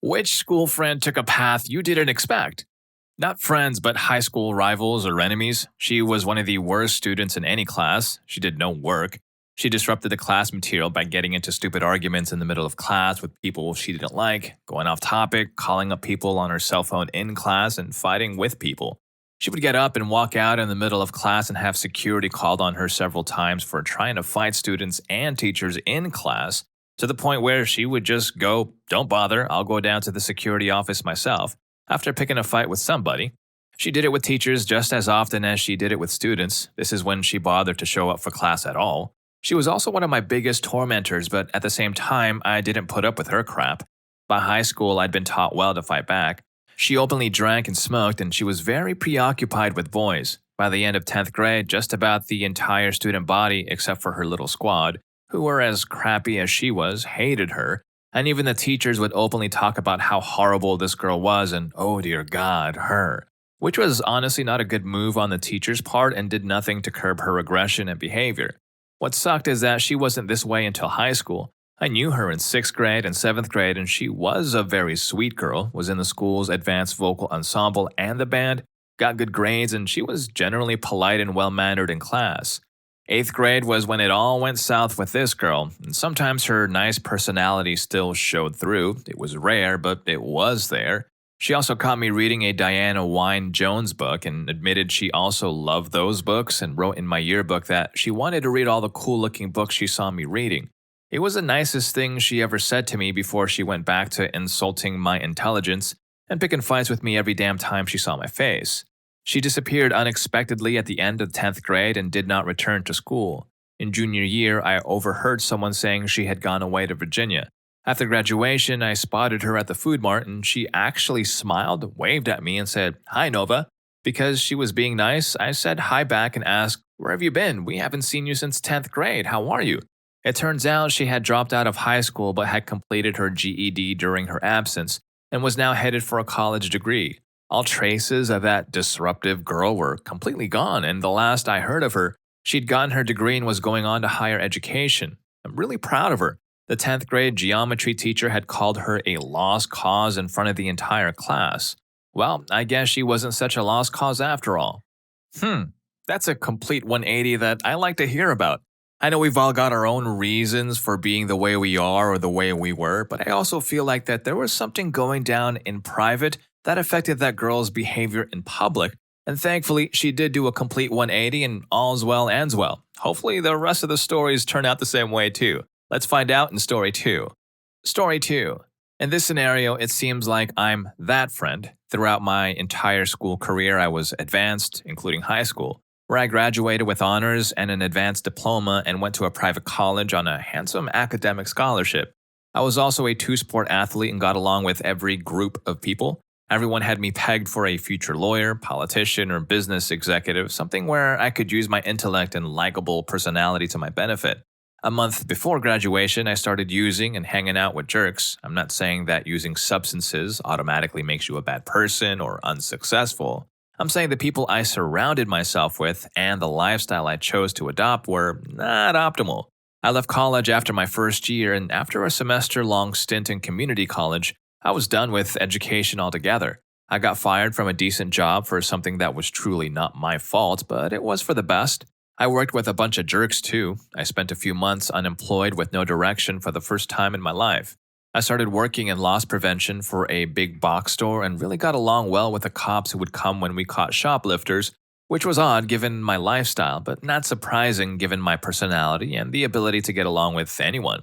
Which school friend took a path you didn't expect? Not friends, but high school rivals or enemies. She was one of the worst students in any class. She did no work. She disrupted the class material by getting into stupid arguments in the middle of class with people she didn't like, going off topic, calling up people on her cell phone in class, and fighting with people. She would get up and walk out in the middle of class and have security called on her several times for trying to fight students and teachers in class, to the point where she would just go, "Don't bother, I'll go down to the security office myself," after picking a fight with somebody. She did it with teachers just as often as she did it with students. This is when she bothered to show up for class at all. She was also one of my biggest tormentors, but at the same time, I didn't put up with her crap. By high school, I'd been taught well to fight back. She openly drank and smoked, and she was very preoccupied with boys. By the end of 10th grade, just about the entire student body, except for her little squad, who were as crappy as she was, hated her, and even the teachers would openly talk about how horrible this girl was and, oh dear God, her. Which was honestly not a good move on the teacher's part and did nothing to curb her aggression and behavior. What sucked is that she wasn't this way until high school. I knew her in 6th grade and 7th grade, and she was a very sweet girl, was in the school's advanced vocal ensemble and the band, got good grades, and she was generally polite and well-mannered in class. 8th grade was when it all went south with this girl, and sometimes her nice personality still showed through. It was rare, but it was there. She also caught me reading a Diana Wynne Jones book and admitted she also loved those books and wrote in my yearbook that she wanted to read all the cool-looking books she saw me reading. It was the nicest thing she ever said to me before she went back to insulting my intelligence and picking fights with me every damn time she saw my face. She disappeared unexpectedly at the end of 10th grade and did not return to school. In junior year, I overheard someone saying she had gone away to Virginia. After graduation, I spotted her at the food mart and she actually smiled, waved at me, and said, "Hi, Nova." Because she was being nice, I said hi back and asked, "Where have you been? We haven't seen you since 10th grade. How are you?" It turns out she had dropped out of high school but had completed her GED during her absence and was now headed for a college degree. All traces of that disruptive girl were completely gone, and the last I heard of her, she'd gotten her degree and was going on to higher education. I'm really proud of her. The 10th grade geometry teacher had called her a lost cause in front of the entire class. Well, I guess she wasn't such a lost cause after all. That's a complete 180 that I like to hear about. I know we've all got our own reasons for being the way we are or the way we were, but I also feel like that there was something going down in private that affected that girl's behavior in public, and thankfully she did do a complete 180 and all's well ends well. Hopefully the rest of the stories turn out the same way too. Let's find out in story 2. Story 2. In this scenario, it seems like I'm that friend. Throughout my entire school career, I was advanced, including high school, where I graduated with honors and an advanced diploma and went to a private college on a handsome academic scholarship. I was also a two-sport athlete and got along with every group of people. Everyone had me pegged for a future lawyer, politician, or business executive, something where I could use my intellect and likable personality to my benefit. A month before graduation, I started using and hanging out with jerks. I'm not saying that using substances automatically makes you a bad person or unsuccessful. I'm saying the people I surrounded myself with and the lifestyle I chose to adopt were not optimal. I left college after my first year, and after a semester-long stint in community college, I was done with education altogether. I got fired from a decent job for something that was truly not my fault, but it was for the best. I worked with a bunch of jerks too. I spent a few months unemployed with no direction for the first time in my life. I started working in loss prevention for a big box store and really got along well with the cops who would come when we caught shoplifters, which was odd given my lifestyle, but not surprising given my personality and the ability to get along with anyone.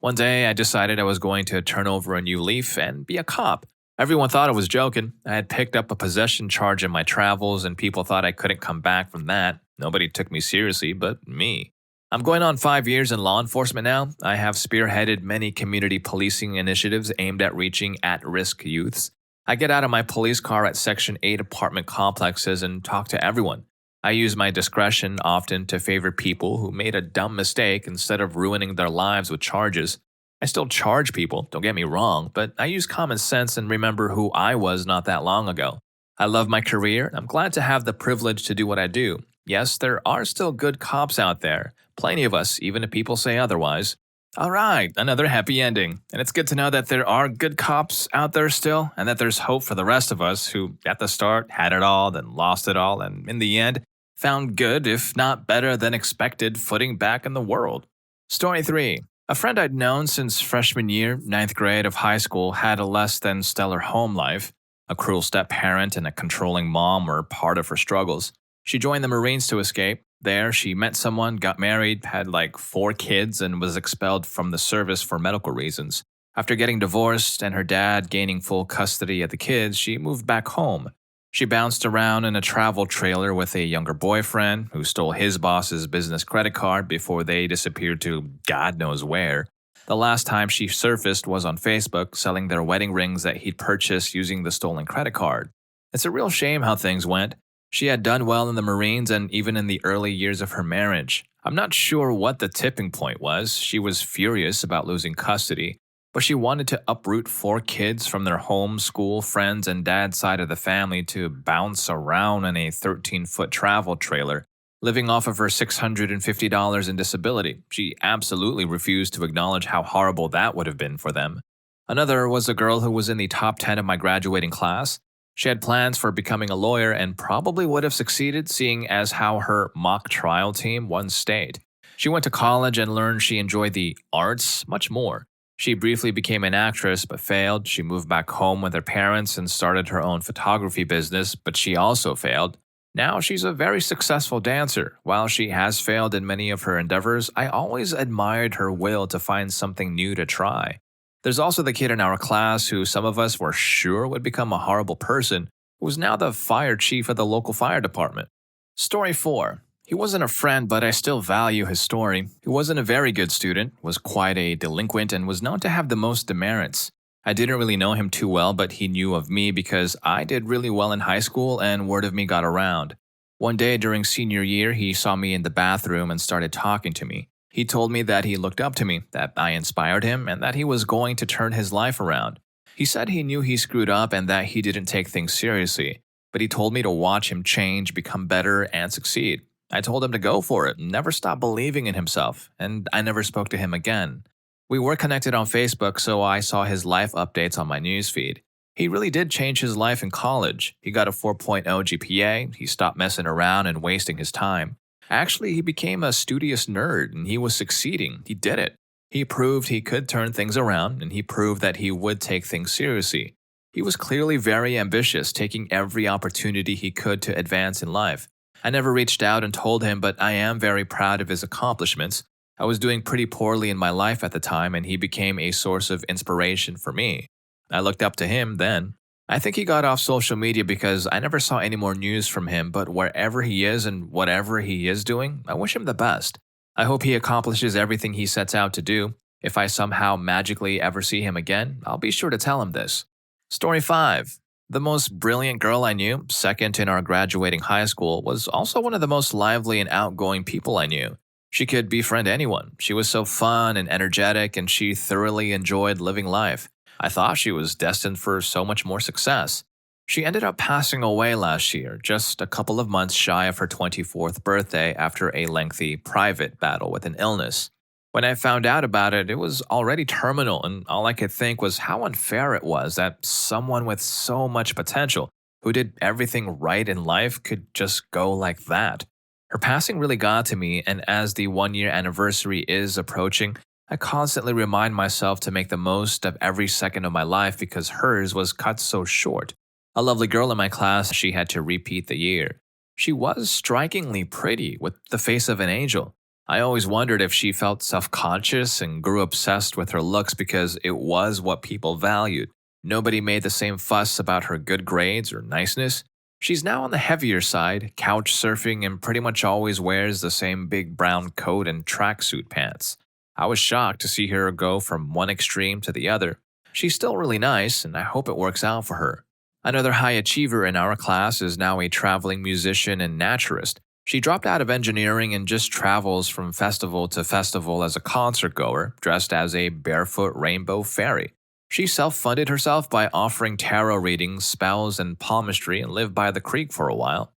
One day, I decided I was going to turn over a new leaf and be a cop. Everyone thought I was joking. I had picked up a possession charge in my travels, and people thought I couldn't come back from that. Nobody took me seriously but me. I'm going on 5 years in law enforcement now. I have spearheaded many community policing initiatives aimed at reaching at-risk youths. I get out of my police car at Section 8 apartment complexes and talk to everyone. I use my discretion often to favor people who made a dumb mistake instead of ruining their lives with charges. I still charge people, don't get me wrong, but I use common sense and remember who I was not that long ago. I love my career, and I'm glad to have the privilege to do what I do. Yes, there are still good cops out there. Plenty of us, even if people say otherwise. All right, another happy ending. And it's good to know that there are good cops out there still, and that there's hope for the rest of us who, at the start, had it all, then lost it all, and in the end, found good, if not better than expected, footing back in the world. Story 3. A friend I'd known since freshman year, ninth grade of high school, had a less than stellar home life. A cruel step parent and a controlling mom were part of her struggles. She joined the Marines to escape. There, she met someone, got married, had like 4 kids, and was expelled from the service for medical reasons. After getting divorced and her dad gaining full custody of the kids, she moved back home. She bounced around in a travel trailer with a younger boyfriend who stole his boss's business credit card before they disappeared to God knows where. The last time she surfaced was on Facebook, selling their wedding rings that he'd purchased using the stolen credit card. It's a real shame how things went. She had done well in the Marines and even in the early years of her marriage. I'm not sure what the tipping point was. She was furious about losing custody, but she wanted to uproot 4 kids from their home, school, friends, and dad's side of the family to bounce around in a 13-foot travel trailer, living off of her $650 in disability. She absolutely refused to acknowledge how horrible that would have been for them. Another was a girl who was in the top 10 of my graduating class. She had plans for becoming a lawyer and probably would have succeeded, seeing as how her mock trial team won state. She went to college and learned she enjoyed the arts much more. She briefly became an actress but failed. She moved back home with her parents and started her own photography business, but she also failed. Now she's a very successful dancer. While she has failed in many of her endeavors, I always admired her will to find something new to try. There's also the kid in our class who some of us were sure would become a horrible person, who is now the fire chief of the local fire department. Story 4. He wasn't a friend, but I still value his story. He wasn't a very good student, was quite a delinquent, and was known to have the most demerits. I didn't really know him too well, but he knew of me because I did really well in high school and word of me got around. One day during senior year, he saw me in the bathroom and started talking to me. He told me that he looked up to me, that I inspired him, and that he was going to turn his life around. He said he knew he screwed up and that he didn't take things seriously, but he told me to watch him change, become better, and succeed. I told him to go for it and never stop believing in himself, and I never spoke to him again. We were connected on Facebook, so I saw his life updates on my newsfeed. He really did change his life in college. He got a 4.0 GPA, he stopped messing around and wasting his time. Actually, he became a studious nerd and he was succeeding. He did it. He proved he could turn things around and he proved that he would take things seriously. He was clearly very ambitious, taking every opportunity he could to advance in life. I never reached out and told him, but I am very proud of his accomplishments. I was doing pretty poorly in my life at the time and he became a source of inspiration for me. I looked up to him then. I think he got off social media because I never saw any more news from him, but wherever he is and whatever he is doing, I wish him the best. I hope he accomplishes everything he sets out to do. If I somehow magically ever see him again, I'll be sure to tell him this. Story 5. The most brilliant girl I knew, second in our graduating high school, was also one of the most lively and outgoing people I knew. She could befriend anyone. She was so fun and energetic, and she thoroughly enjoyed living life. I thought she was destined for so much more success. She ended up passing away last year, just a couple of months shy of her 24th birthday after a lengthy private battle with an illness. When I found out about it, it was already terminal, and all I could think was how unfair it was that someone with so much potential, who did everything right in life, could just go like that. Her passing really got to me, and as the 1-year anniversary is approaching, I constantly remind myself to make the most of every second of my life because hers was cut so short. A lovely girl in my class, she had to repeat the year. She was strikingly pretty, with the face of an angel. I always wondered if she felt self-conscious and grew obsessed with her looks because it was what people valued. Nobody made the same fuss about her good grades or niceness. She's now on the heavier side, couch surfing, and pretty much always wears the same big brown coat and tracksuit pants. I was shocked to see her go from one extreme to the other. She's still really nice, and I hope it works out for her. Another high achiever in our class is now a traveling musician and naturist. She dropped out of engineering and just travels from festival to festival as a concert goer, dressed as a barefoot rainbow fairy. She self-funded herself by offering tarot readings, spells, and palmistry and lived by the creek for a while.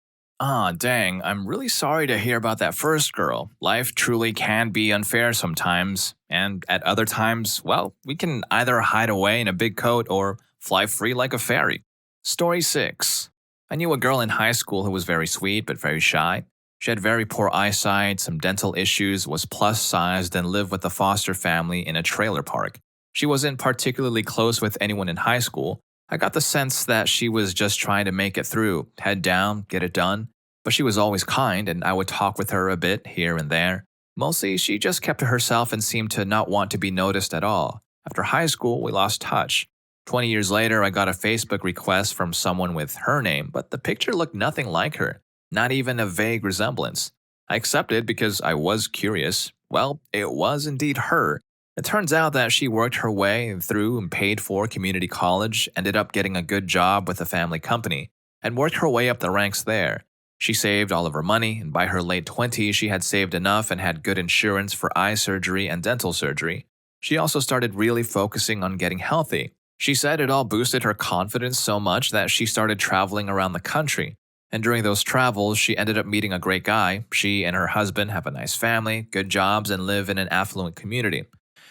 Ah, dang, I'm really sorry to hear about that first girl. Life truly can be unfair sometimes, and at other times, well, we can either hide away in a big coat or fly free like a fairy. Story 6. I knew a girl in high school who was very sweet but very shy. She had very poor eyesight, some dental issues, was plus sized, and lived with a foster family in a trailer park. She wasn't particularly close with anyone in high school. I got the sense that she was just trying to make it through, head down, get it done. But she was always kind, and I would talk with her a bit here and there. Mostly, she just kept to herself and seemed to not want to be noticed at all. After high school, we lost touch. 20 years later, I got a Facebook request from someone with her name, but the picture looked nothing like her, not even a vague resemblance. I accepted because I was curious. Well, it was indeed her. It turns out that she worked her way through and paid for community college, ended up getting a good job with a family company, and worked her way up the ranks there. She saved all of her money, and by her late 20s, she had saved enough and had good insurance for eye surgery and dental surgery. She also started really focusing on getting healthy. She said it all boosted her confidence so much that she started traveling around the country. And during those travels, she ended up meeting a great guy. She and her husband have a nice family, good jobs, and live in an affluent community.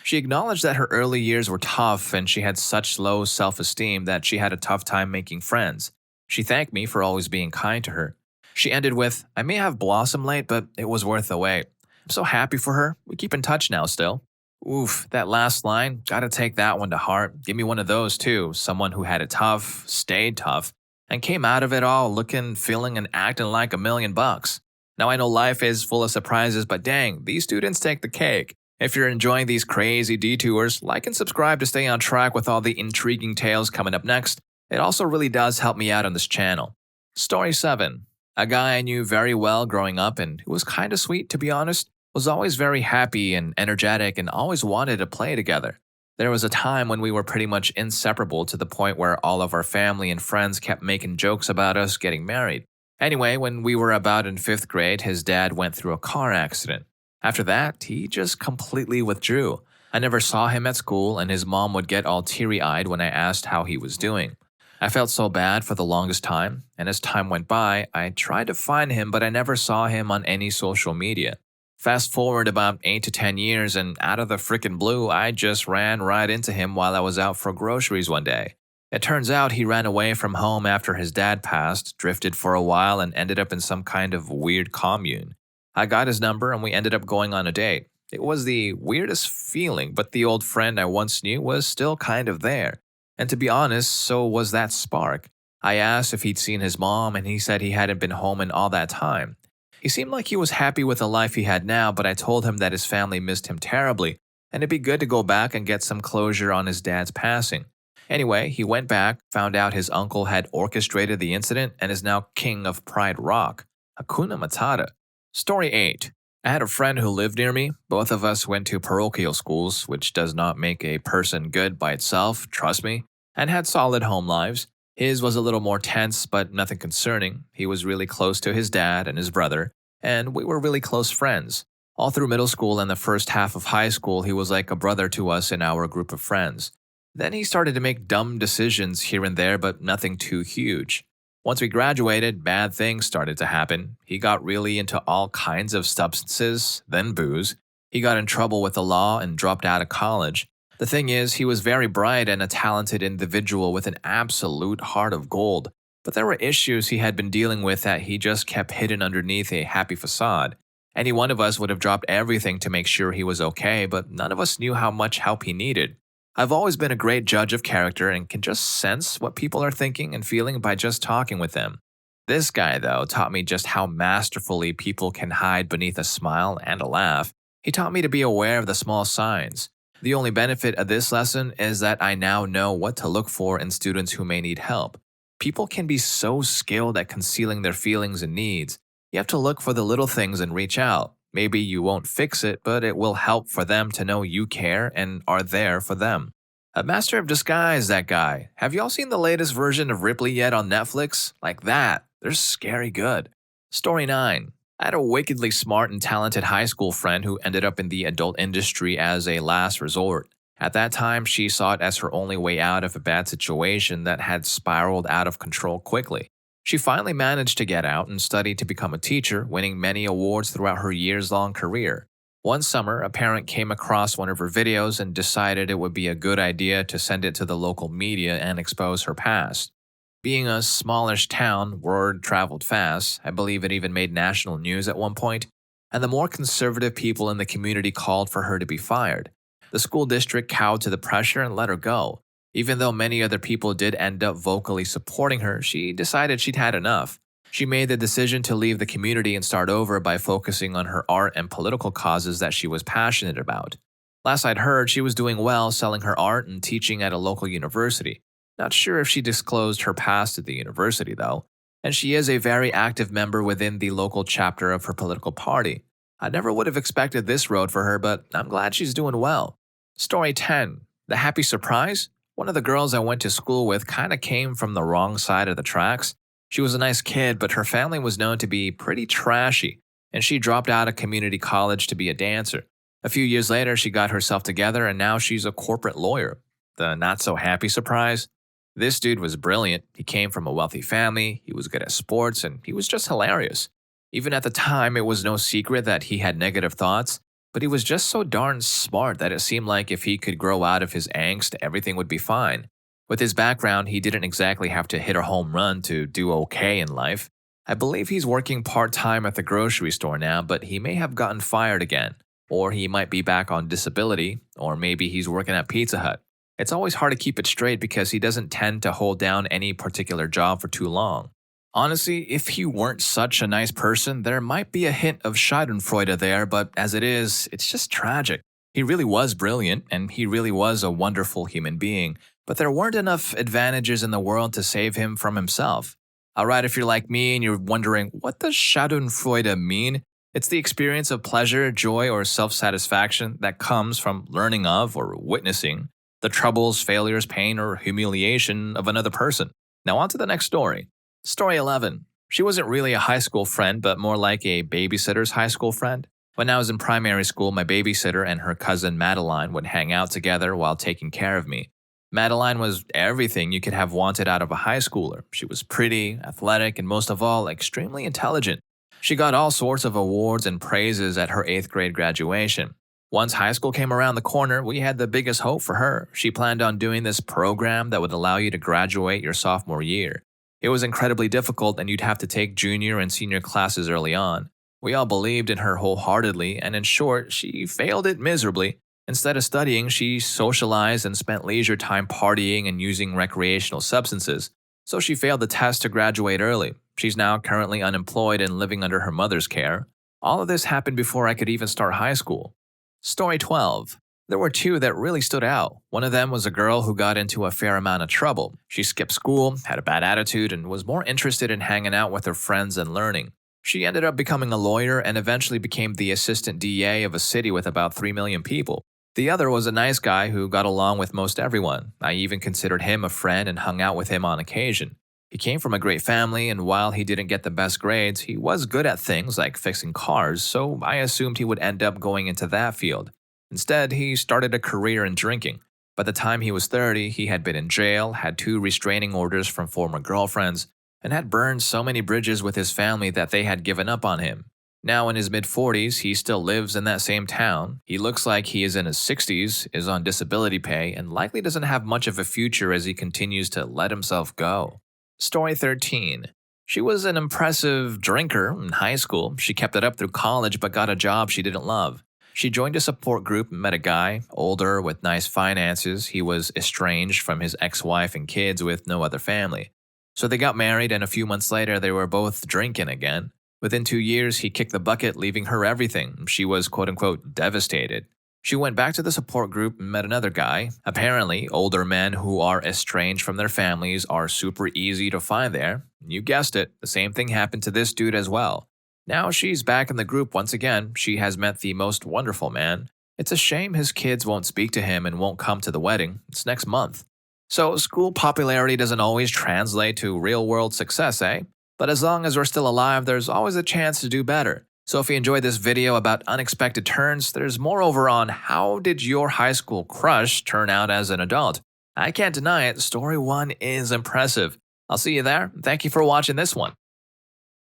She acknowledged that her early years were tough and she had such low self esteem that she had a tough time making friends. She thanked me for always being kind to her. She ended with, I may have blossomed late, but it was worth the wait. I'm so happy for her. We keep in touch now still. Oof, that last line, gotta take that one to heart. Give me one of those too. Someone who had it tough, stayed tough, and came out of it all looking, feeling, and acting like $1,000,000. Now I know life is full of surprises, but dang, these students take the cake. If you're enjoying these crazy detours, like and subscribe to stay on track with all the intriguing tales coming up next. It also really does help me out on this channel. Story 7. A guy I knew very well growing up and who was kinda sweet to be honest, was always very happy and energetic and always wanted to play together. There was a time when we were pretty much inseparable to the point where all of our family and friends kept making jokes about us getting married. Anyway, when we were about in 5th grade, his dad went through a car accident. After that, he just completely withdrew. I never saw him at school, and his mom would get all teary-eyed when I asked how he was doing. I felt so bad for the longest time, and as time went by, I tried to find him, but I never saw him on any social media. Fast forward about 8 to 10 years, and out of the frickin' blue, I just ran right into him while I was out for groceries one day. It turns out he ran away from home after his dad passed, drifted for a while, and ended up in some kind of weird commune. I got his number and we ended up going on a date. It was the weirdest feeling, but the old friend I once knew was still kind of there. And to be honest, so was that spark. I asked if he'd seen his mom and he said he hadn't been home in all that time. He seemed like he was happy with the life he had now, but I told him that his family missed him terribly and it'd be good to go back and get some closure on his dad's passing. Anyway, he went back, found out his uncle had orchestrated the incident and is now king of Pride Rock. Hakuna Matata. Story 8. I had a friend who lived near me. Both of us went to parochial schools, which does not make a person good by itself, trust me, and had solid home lives. His was a little more tense, but nothing concerning. He was really close to his dad and his brother, and we were really close friends. All through middle school and the first half of high school, he was like a brother to us in our group of friends. Then he started to make dumb decisions here and there, but nothing too huge. Once we graduated, bad things started to happen. He got really into all kinds of substances, then booze. He got in trouble with the law and dropped out of college. The thing is, he was very bright and a talented individual with an absolute heart of gold. But there were issues he had been dealing with that he just kept hidden underneath a happy facade. Any one of us would have dropped everything to make sure he was okay, but none of us knew how much help he needed. I've always been a great judge of character and can just sense what people are thinking and feeling by just talking with them. This guy, though, taught me just how masterfully people can hide beneath a smile and a laugh. He taught me to be aware of the small signs. The only benefit of this lesson is that I now know what to look for in students who may need help. People can be so skilled at concealing their feelings and needs. You have to look for the little things and reach out. Maybe you won't fix it, but it will help for them to know you care and are there for them. A master of disguise, that guy. Have y'all seen the latest version of Ripley yet on Netflix? Like that. They're scary good. Story 9. I had a wickedly smart and talented high school friend who ended up in the adult industry as a last resort. At that time, she saw it as her only way out of a bad situation that had spiraled out of control quickly. She finally managed to get out and study to become a teacher, winning many awards throughout her years-long career. One summer, a parent came across one of her videos and decided it would be a good idea to send it to the local media and expose her past. Being a smallish town, word traveled fast. I believe it even made national news at one point, and the more conservative people in the community called for her to be fired. The school district cowed to the pressure and let her go. Even though many other people did end up vocally supporting her, she decided she'd had enough. She made the decision to leave the community and start over by focusing on her art and political causes that she was passionate about. Last I'd heard, she was doing well selling her art and teaching at a local university. Not sure if she disclosed her past at the university, though, and she is a very active member within the local chapter of her political party. I never would have expected this road for her, but I'm glad she's doing well. Story 10. The Happy Surprise? One of the girls I went to school with kinda came from the wrong side of the tracks. She was a nice kid, but her family was known to be pretty trashy, and she dropped out of community college to be a dancer. A few years later, she got herself together, and now she's a corporate lawyer. The not-so-happy surprise? This dude was brilliant. He came from a wealthy family, he was good at sports, and he was just hilarious. Even at the time, it was no secret that he had negative thoughts, but he was just so darn smart that it seemed like if he could grow out of his angst, everything would be fine. With his background, he didn't exactly have to hit a home run to do okay in life. I believe he's working part-time at the grocery store now, but he may have gotten fired again. Or he might be back on disability, or maybe he's working at Pizza Hut. It's always hard to keep it straight because he doesn't tend to hold down any particular job for too long. Honestly, if he weren't such a nice person, there might be a hint of schadenfreude there, but as it is, it's just tragic. He really was brilliant, and he really was a wonderful human being, but there weren't enough advantages in the world to save him from himself. Alright, if you're like me and you're wondering, what does schadenfreude mean? It's the experience of pleasure, joy, or self-satisfaction that comes from learning of or witnessing the troubles, failures, pain, or humiliation of another person. Now on to the next story. Story 11. She wasn't really a high school friend, but more like a babysitter's high school friend. When I was in primary school, my babysitter and her cousin Madeline would hang out together while taking care of me. Madeline was everything you could have wanted out of a high schooler. She was pretty, athletic, and most of all, extremely intelligent. She got all sorts of awards and praises at her 8th grade graduation. Once high school came around the corner, we had the biggest hope for her. She planned on doing this program that would allow you to graduate your sophomore year. It was incredibly difficult, and you'd have to take junior and senior classes early on. We all believed in her wholeheartedly, and in short, she failed it miserably. Instead of studying, she socialized and spent leisure time partying and using recreational substances. So she failed the test to graduate early. She's now currently unemployed and living under her mother's care. All of this happened before I could even start high school. Story 12. There were two that really stood out. One of them was a girl who got into a fair amount of trouble. She skipped school, had a bad attitude, and was more interested in hanging out with her friends and learning. She ended up becoming a lawyer and eventually became the assistant DA of a city with about 3 million people. The other was a nice guy who got along with most everyone. I even considered him a friend and hung out with him on occasion. He came from a great family, and while he didn't get the best grades, he was good at things like fixing cars, so I assumed he would end up going into that field. Instead, he started a career in drinking. By the time he was 30, he had been in jail, had 2 restraining orders from former girlfriends, and had burned so many bridges with his family that they had given up on him. Now in his mid-40s, he still lives in that same town. He looks like he is in his 60s, is on disability pay, and likely doesn't have much of a future as he continues to let himself go. Story 13. She was an impressive drinker in high school. She kept it up through college but got a job she didn't love. She joined a support group and met a guy, older with nice finances. He was estranged from his ex-wife and kids with no other family. So they got married, and a few months later they were both drinking again. Within 2 years, he kicked the bucket, leaving her everything. She was quote-unquote devastated. She went back to the support group and met another guy. Apparently, older men who are estranged from their families are super easy to find there. You guessed it, the same thing happened to this dude as well. Now she's back in the group once again. She has met the most wonderful man. It's a shame his kids won't speak to him and won't come to the wedding. It's next month. So school popularity doesn't always translate to real-world success, eh? But as long as we're still alive, there's always a chance to do better. So if you enjoyed this video about unexpected turns, there's more over on how did your high school crush turn out as an adult. I can't deny it, story 1 is impressive. I'll see you there. Thank you for watching this one.